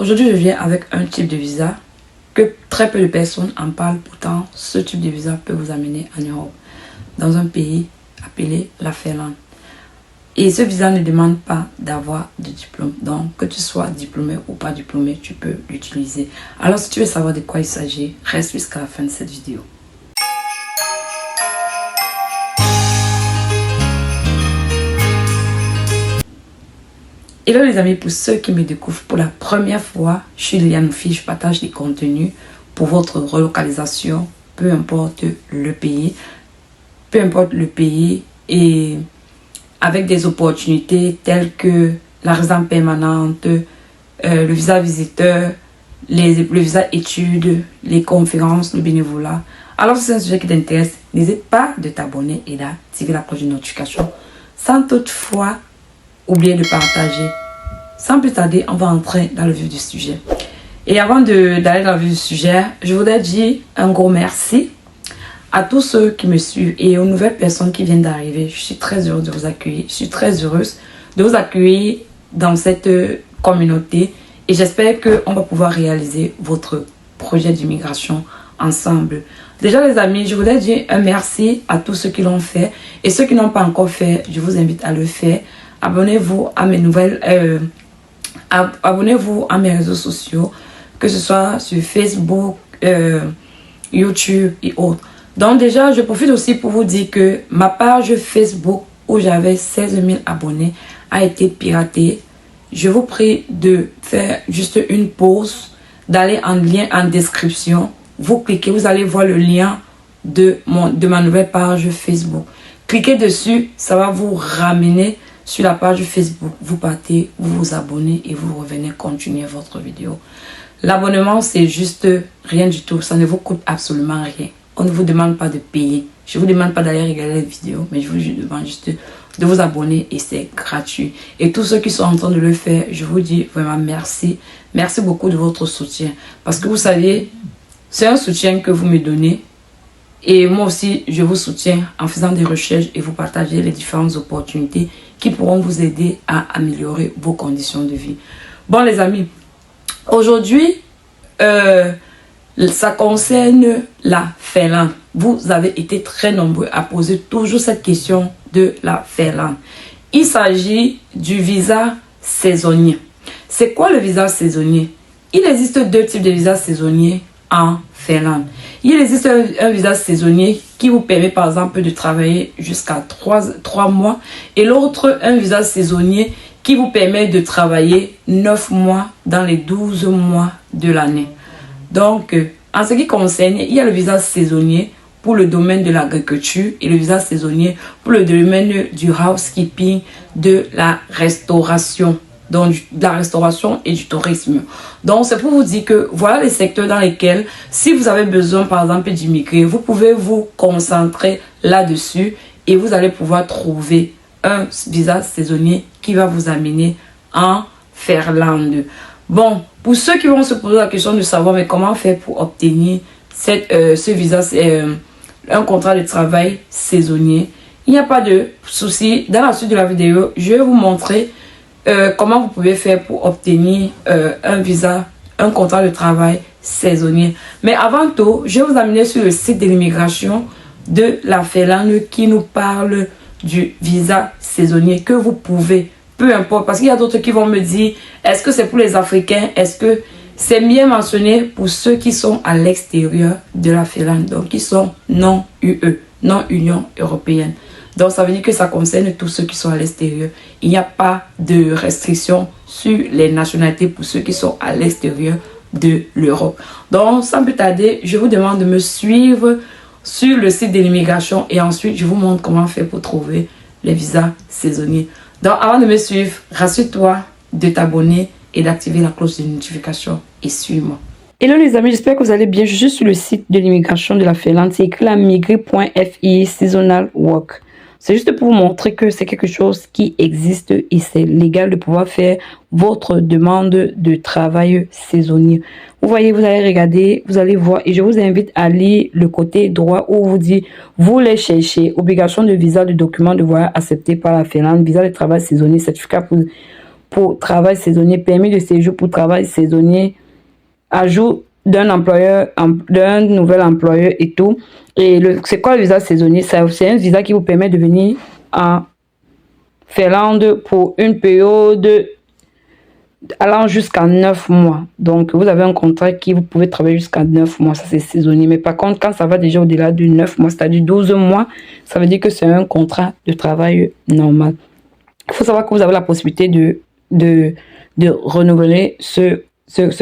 Aujourd'hui, je viens avec un type de visa que très peu de personnes en parlent. Pourtant, ce type de visa peut vous amener en Europe, dans un pays appelé la Finlande. Et ce visa ne demande pas d'avoir de diplôme. Donc, que tu sois diplômé ou pas diplômé, tu peux l'utiliser. Alors, si tu veux savoir de quoi il s'agit, reste jusqu'à la fin de cette vidéo. Hello les amis, pour ceux qui me découvrent pour la première fois, je suis Liliane Oufi, je partage des contenus pour votre relocalisation, peu importe le pays. Peu importe le pays et avec des opportunités telles que la résidence permanente, le visa visiteur, le visa études, les conférences, le bénévolat. Alors si c'est un sujet qui t'intéresse, n'hésite pas de t'abonner et d'activer la cloche de notification sans toutefois oublier de partager. Sans plus tarder, on va entrer dans le vif du sujet. Et avant d'aller dans le vif du sujet, je voudrais dire un gros merci à tous ceux qui me suivent et aux nouvelles personnes qui viennent d'arriver. Je suis très heureuse de vous accueillir. Je suis très heureuse de vous accueillir dans cette communauté et j'espère qu'on va pouvoir réaliser votre projet d'immigration ensemble. Déjà les amis, je voudrais dire un merci à tous ceux qui l'ont fait et ceux qui n'ont pas encore fait, je vous invite à le faire. Abonnez-vous à mes abonnez-vous à mes réseaux sociaux, que ce soit sur Facebook, YouTube et autres. Donc déjà, je profite aussi pour vous dire que ma page Facebook où j'avais 16 000 abonnés a été piratée. Je vous prie de faire juste une pause, d'aller en lien en description. Vous cliquez, vous allez voir le lien de ma nouvelle page Facebook. Cliquez dessus, ça va vous ramener sur la page Facebook. Vous partez, vous vous abonnez et vous revenez continuer votre vidéo. L'abonnement, c'est juste rien du tout. Ça ne vous coûte absolument rien. On ne vous demande pas de payer. Je ne vous demande pas d'aller regarder les vidéos, mais je vous demande juste de vous abonner et c'est gratuit. Et tous ceux qui sont en train de le faire, je vous dis vraiment merci. Merci beaucoup de votre soutien. Parce que vous savez, c'est un soutien que vous me donnez. Et moi aussi, je vous soutiens en faisant des recherches et vous partagez les différentes opportunités qui pourront vous aider à améliorer vos conditions de vie. Bon les amis, aujourd'hui, ça concerne la Finlande. Vous avez été très nombreux à poser toujours cette question de la Finlande. Il s'agit du visa saisonnier. C'est quoi le visa saisonnier? Il existe deux types de visas saisonniers en Finlande. Il existe un visa saisonnier qui vous permet par exemple de travailler jusqu'à 3 mois et l'autre un visa saisonnier qui vous permet de travailler 9 mois dans les 12 mois de l'année. Donc, en ce qui concerne, il y a le visa saisonnier pour le domaine de l'agriculture et le visa saisonnier pour le domaine du housekeeping, de la restauration. Donc, de la restauration et du tourisme. Donc, c'est pour vous dire que voilà les secteurs dans lesquels, si vous avez besoin, par exemple, d'immigrer, vous pouvez vous concentrer là-dessus et vous allez pouvoir trouver un visa saisonnier qui va vous amener en Finlande. Bon, pour ceux qui vont se poser la question de savoir mais comment faire pour obtenir ce visa, c'est un contrat de travail saisonnier. Il n'y a pas de souci. Dans la suite de la vidéo, je vais vous montrer comment vous pouvez faire pour obtenir un visa, un contrat de travail saisonnier. Mais avant tout, je vais vous amener sur le site de l'immigration de la Finlande qui nous parle du visa saisonnier que vous pouvez, peu importe, parce qu'il y a d'autres qui vont me dire, est-ce que c'est pour les Africains? Est-ce que c'est bien mentionné pour ceux qui sont à l'extérieur de la Finlande, donc qui sont non UE, non Union Européenne. Donc, ça veut dire que ça concerne tous ceux qui sont à l'extérieur. Il n'y a pas de restriction sur les nationalités pour ceux qui sont à l'extérieur de l'Europe. Donc, sans plus tarder, je vous demande de me suivre sur le site de l'immigration et ensuite, je vous montre comment faire pour trouver les visas saisonniers. Donc, avant de me suivre, rassure-toi de t'abonner et d'activer la cloche de notification et suis-moi. Hello les amis, j'espère que vous allez bien. Je suis sur le site de l'immigration de la Finlande. C'est écrit là migrer.fi seasonal work. C'est juste pour vous montrer que c'est quelque chose qui existe et c'est légal de pouvoir faire votre demande de travail saisonnier. Vous voyez, vous allez regarder, vous allez voir et je vous invite à lire le côté droit où vous dit vous les cherchez. Obligation de visa, de document de voyage accepté par la Finlande, visa de travail saisonnier, certificat pour travail saisonnier, permis de séjour pour travail saisonnier, ajout d'un employeur, d'un nouvel employeur et tout. Et c'est quoi le visa saisonnier? C'est un visa qui vous permet de venir en Finlande pour une période allant jusqu'à 9 mois. Donc, vous avez un contrat qui vous pouvez travailler jusqu'à 9 mois. Ça, c'est saisonnier. Mais par contre, quand ça va déjà au-delà de 9 mois, c'est-à-dire 12 mois, ça veut dire que c'est un contrat de travail normal. Il faut savoir que vous avez la possibilité de renouveler ce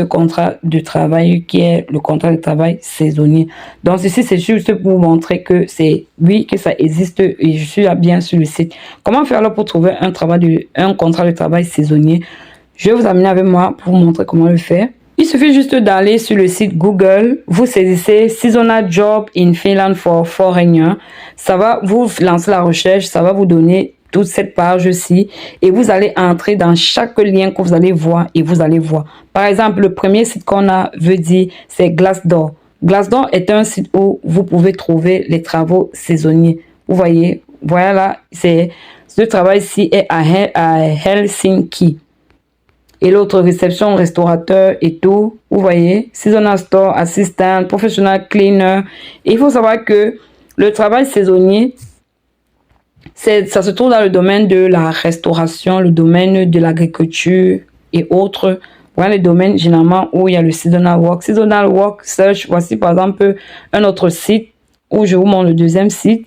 contrat de travail qui est le contrat de travail saisonnier. Donc, ceci, c'est juste pour vous montrer que c'est, oui, que ça existe et je suis bien sur le site. Comment faire alors pour trouver un contrat de travail saisonnier? Je vais vous amener avec moi pour vous montrer comment le faire. Il suffit juste d'aller sur le site Google, vous saisissez Seasonal Job in Finland for Foreigners. Ça va vous lancer la recherche, ça va vous donner toute cette page-ci et vous allez entrer dans chaque lien que vous allez voir et vous allez voir. Par exemple, le premier site qu'on a veut dire c'est Glassdoor. Glassdoor est un site où vous pouvez trouver les travaux saisonniers. Vous voyez, voilà, ce travail-ci est à Helsinki. Et l'autre, réception, restaurateur et tout. Vous voyez, Seasonal Store, Assistant, Professional Cleaner. Et il faut savoir que le travail saisonnier, ça se trouve dans le domaine de la restauration, le domaine de l'agriculture et autres. Voilà les domaines généralement où il y a le Seasonal Work. Seasonal Work Search, voici par exemple un autre site où je vous montre le deuxième site.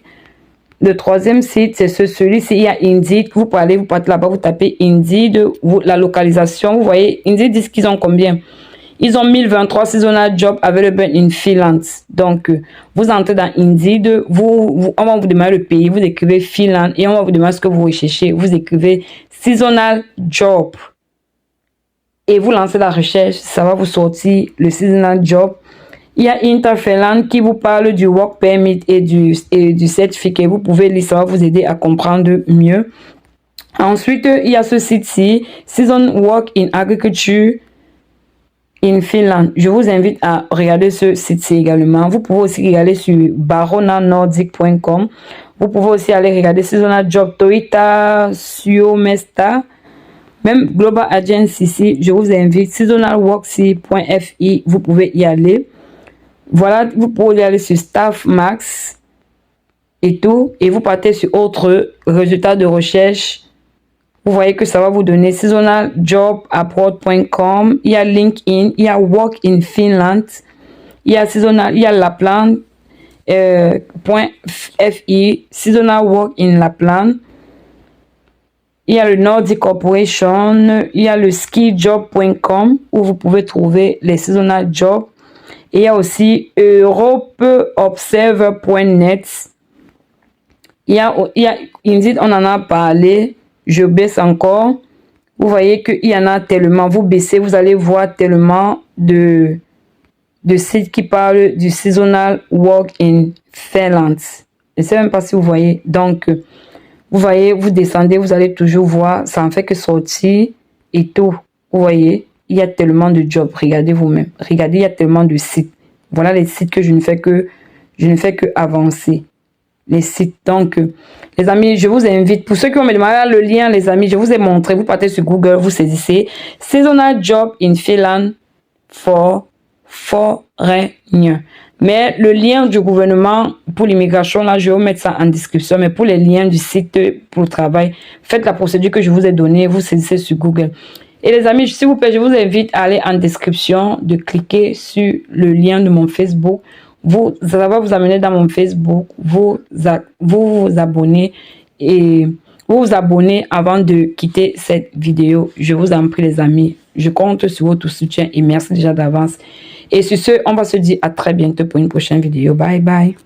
Le troisième site, c'est celui-ci, il y a Indeed. Vous partez là-bas, vous tapez Indeed, la localisation. Vous voyez, Indeed disent qu'ils ont combien? Ils ont 1023 seasonal jobs available in Finland. Donc, vous entrez dans Indeed, on va vous demander le pays, vous écrivez Finland et on va vous demander ce que vous recherchez. Vous écrivez seasonal job et vous lancez la recherche, ça va vous sortir le seasonal job. Il y a Interfinland qui vous parle du work permit et du certificat. Vous pouvez lire, ça va vous aider à comprendre mieux. Ensuite, il y a ce site-ci, Season Work in Agriculture in Finland. Je vous invite à regarder ce site-ci également. Vous pouvez aussi regarder sur baronanordic.com. Vous pouvez aussi aller regarder Seasonal Job Toyota, Suomesta, même Global Agency ici. Je vous invite, seasonalworksy.fi. Vous pouvez y aller. Voilà, vous pouvez aller sur Staff Max et tout. Et vous partez sur autres résultats de recherche. Vous voyez que ça va vous donner seasonaljobapport.com. Il y a LinkedIn, il y a Work in Finland, il y a Seasonal, il y a Lapland .fi, Seasonal Work in Lapland. Il y a le Nordic Corporation, il y a le skijob.com où vous pouvez trouver les seasonal jobs. Et il y a aussi europeobserver.net. Il y a Indeed, on en a parlé. Je baisse encore. Vous voyez qu'il y en a tellement. Vous baissez, vous allez voir tellement de sites qui parlent du seasonal work in Finland. Je ne sais même pas si vous voyez. Donc, vous voyez, vous descendez, vous allez toujours voir. Ça en fait que sortir et tout. Vous voyez, il y a tellement de jobs. Regardez vous-même. Regardez, il y a tellement de sites. Voilà les sites que je ne fais que avancer. Les sites. Donc, les amis, je vous invite. Pour ceux qui ont me demandé le lien, les amis, je vous ai montré. Vous partez sur Google, vous saisissez Seasonal Job in Finland for Foreigners. Mais le lien du gouvernement pour l'immigration, là, je vais vous mettre ça en description. Mais pour les liens du site pour le travail, faites la procédure que je vous ai donnée. Vous saisissez sur Google. Et les amis, s'il vous plaît, je vous invite à aller en description, de cliquer sur le lien de mon Facebook. Ça va vous amener dans mon Facebook, vous abonner et vous abonner avant de quitter cette vidéo. Je vous en prie les amis, je compte sur votre soutien et merci déjà d'avance. Et sur ce, on va se dire à très bientôt pour une prochaine vidéo. Bye bye.